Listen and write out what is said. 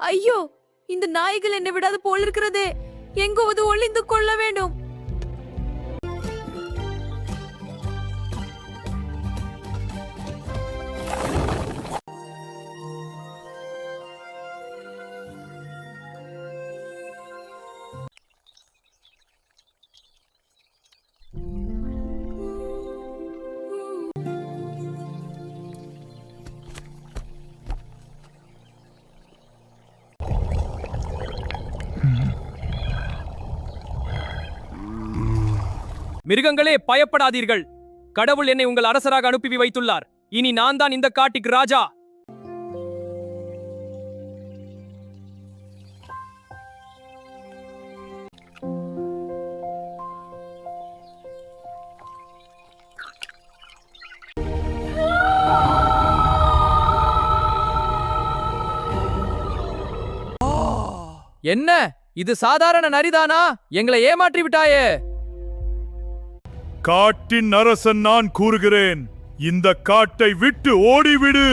ஐயோ, இந்த நாய்கள் என்னை விடாது போல் இருக்கிறதே. எங்காவது ஒளிந்து கொள்ள வேண்டும். மிருகங்களே, பயப்படாதீர்கள். கடவுள் என்னை உங்கள் அரசராக அனுப்பி வைத்துள்ளார். இனி நான் தான் இந்த காட்டுக்கு ராஜா. என்ன இது? சாதாரண நரிதானா? எங்களை ஏமாற்றி விட்டாயே. காட்டின் அரசன் நான் கூறுகிறேன், இந்த காட்டை விட்டு ஓடிவிடு.